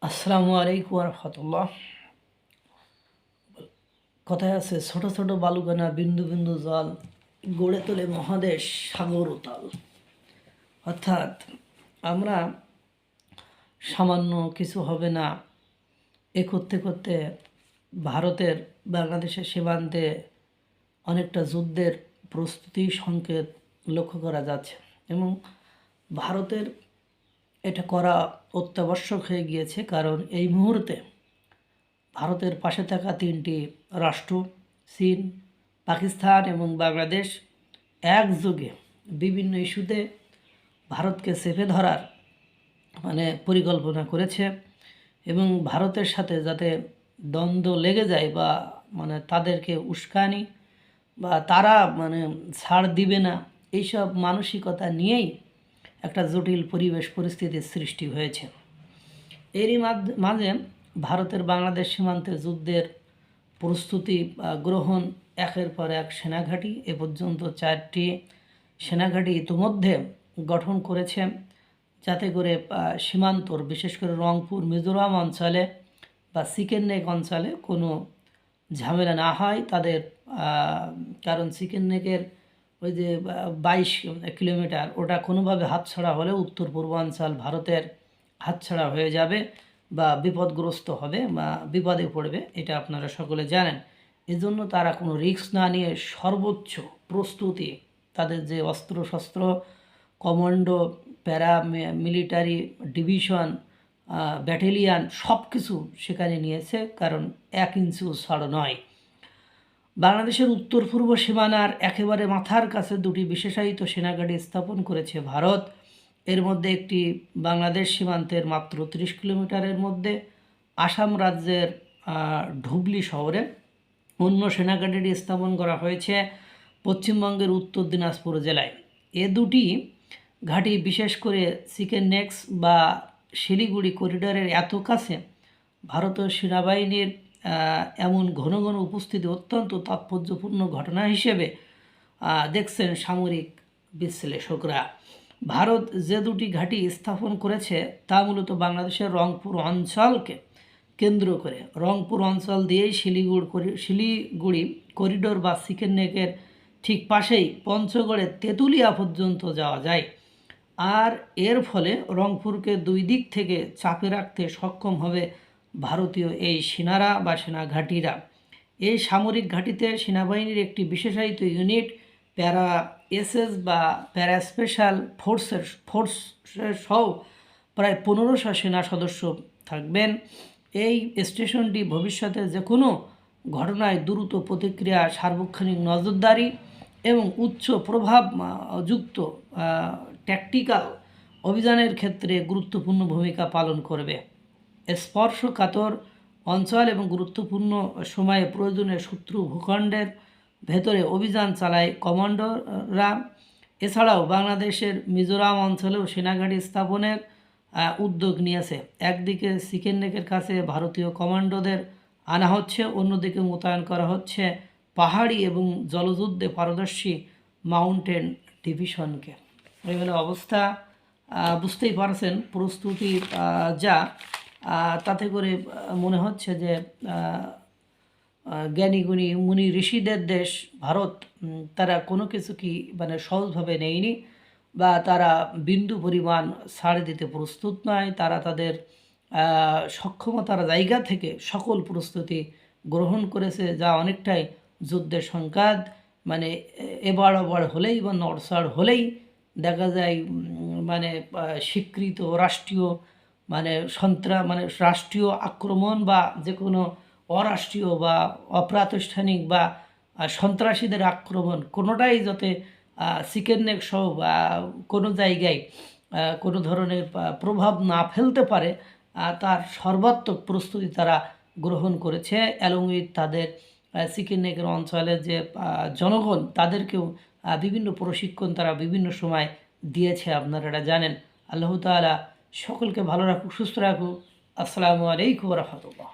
আসসালামু আলাইকুম রহমতুল্লাহ। কথায় আছে, ছোট ছোট বালুকানা বিন্দু বিন্দু জল গড়ে তোলে মহাদেশ সাগর উতাল। অর্থাৎ আমরা সামান্য কিছু হবে না এ করতে করতে ভারতের বাংলাদেশের সীমান্তে অনেকটা যুদ্ধের প্রস্তুতি সংকেত লক্ষ্য করা যাচ্ছে এবং ভারতের এটা করা অত্যাবশ্যক হয়ে গিয়েছে। কারণ এই মুহূর্তে ভারতের পাশে থাকা তিনটি রাষ্ট্র চীন, পাকিস্তান এবং বাংলাদেশ একযোগে বিভিন্ন ইস্যুতে ভারতকে চেপে ধরার পরিকল্পনা করেছে এবং ভারতের সাথে যাতে দ্বন্দ্ব লেগে যায় বা তাদেরকে উস্কানি বা তারা ছাড় দিবে না, এইসব মানসিকতা নিয়েই একটা জটিল পরিবেশ পরিস্থিতির সৃষ্টি হয়েছে। এরই মাঝে ভারতের বাংলাদেশ সীমান্তে যুদ্ধের প্রস্তুতি গ্রহণ একের পর এক সেনাঘাঁটি, এ পর্যন্ত 4টি সেনাঘাঁটি ইতিমধ্যে গঠন করেছে, যাতে করে সীমান্তর বিশেষ করে রংপুর মিজোরাম অঞ্চলে বা চিকেন নেক অঞ্চলে কোনো ঝামেলা না হয় তাদের। কারণ চিকেন নেকের ওই যে 22 কিলোমিটার, ওটা কোনোভাবে হাতছাড়া হলে উত্তর পূর্বাঞ্চল ভারতের হাতছাড়া হয়ে যাবে বা বিপদগ্রস্ত হবে বা বিপদে পড়বে, এটা আপনারা সকলে জানেন। এজন্য তারা কোনো রিস্ক না নিয়ে সর্বোচ্চ প্রস্তুতি, তাদের যে অস্ত্রশস্ত্র, কমান্ডো, প্যারা মিলিটারি ডিভিশন, ব্যাটালিয়ান সব কিছু সেখানে নিয়েছে, কারণ 1 ইঞ্চিও ছাড় নয়। বাংলাদেশের উত্তর পূর্ব সীমানার একেবারে মাথার কাছে 2টি বিশেষায়িত সেনাঘাঁটি স্থাপন করেছে ভারত। এর মধ্যে একটি বাংলাদেশ সীমান্তের মাত্র 30 কিলোমিটারের মধ্যে আসাম রাজ্যের ঢুবলি শহরে। অন্য সেনাঘাঁটিটি স্থাপন করা হয়েছে পশ্চিমবঙ্গের উত্তর দিনাজপুর জেলায়। এ দুটি ঘাঁটি বিশেষ করে চিকেন নেক্স বা শিলিগুড়ি করিডোরের এত কাছে ভারতীয় সেনাবাহিনীর এমন ঘন ঘন উপস্থিতি অত্যন্ত তাৎপর্যপূর্ণ ঘটনা হিসেবে দেখছেন সামরিক বিশ্লেষকরা। ভারত যে 2টি ঘাঁটি স্থাপন করেছে তা মূলত বাংলাদেশের রংপুর অঞ্চলকে কেন্দ্র করে। রংপুর অঞ্চল দিয়েই শিলিগুড়ি করিডোর বা চিকেন নেকের ঠিক পাশেই পঞ্চগড়ের তেঁতুলিয়া পর্যন্ত যাওয়া যায়। আর এর ফলে রংপুরকে 2 দিক থেকে চাপে রাখতে সক্ষম হবে ভারতীয় এই সেনারা বা সেনা ঘাঁটিরা। এই সামরিক ঘাঁটিতে সেনাবাহিনীর একটি বিশেষায়িত ইউনিট প্যারা এসএস বা প্যারা স্পেশাল ফোর্সের সহ প্রায় 1500 সেনা সদস্য থাকবেন। এই স্টেশনটি ভবিষ্যতে যে কোনো ঘটনায় দ্রুত প্রতিক্রিয়া, সার্বক্ষণিক নজরদারি এবং উচ্চ প্রভাবযুক্ত ট্যাকটিক্যাল অভিযানের ক্ষেত্রে গুরুত্বপূর্ণ ভূমিকা পালন করবে। স্পর্শকাতর অঞ্চল এবং গুরুত্বপূর্ণ সময়ে প্রয়োজনে শত্রু ভূখণ্ডের ভেতরে অভিযান চালায় কমান্ডোরা। এছাড়াও বাংলাদেশের মিজোরাম অঞ্চলেও সেনাঘাঁটি স্থাপনের উদ্যোগ নিয়েছে। একদিকে চিকেন নেকের কাছে ভারতীয় কমান্ডোদের আনা হচ্ছে, অন্যদিকে মোতায়েন করা হচ্ছে পাহাড়ি এবং জলযুদ্ধে পারদর্শী মাউন্টেন ডিভিশনকে। এই হলো অবস্থা। বুঝতেই পারছেন প্রস্তুতি যা, তাতে করে মনে হচ্ছে যে জ্ঞানীগুণী মুনি ঋষিদের দেশ ভারত, তারা কোনো কিছু কি সহজভাবে নেয়নি বা তারা বিন্দু পরিমাণ ছাড় দিতে প্রস্তুত নয়। তারা তাদের সক্ষমতার জায়গা থেকে সকল প্রস্তুতি গ্রহণ করেছে, যা অনেকটাই যুদ্ধের সংঘাত এবার ওবার হলেই বা নড়চড় হলেই দেখা যায় স্বীকৃত রাষ্ট্রীয় রাষ্ট্রীয় আক্রমণ বা যে কোনো অরাষ্ট্রীয় বা অপ্রাতিষ্ঠানিক বা সন্ত্রাসীদের আক্রমণ কোনোটাই যাতে চিকেন নেক সহ কোনো জায়গায় কোনো ধরনের প্রভাব না ফেলতে পারে, তার সর্বাত্মক প্রস্তুতি তারা গ্রহণ করেছে। অ্যালং উইথ তাদের চিকেন নেকের অঞ্চলের যে জনগণ, তাদেরকেও বিভিন্ন প্রশিক্ষণ তারা বিভিন্ন সময় দিয়েছে, আপনারা এটা জানেন। আল্লাহ তাআলা সকলকে ভালো রাখুক, সুস্থ রাখুক। আসসালামু আলাইকুম ওয়া রাহমাতুল্লাহ।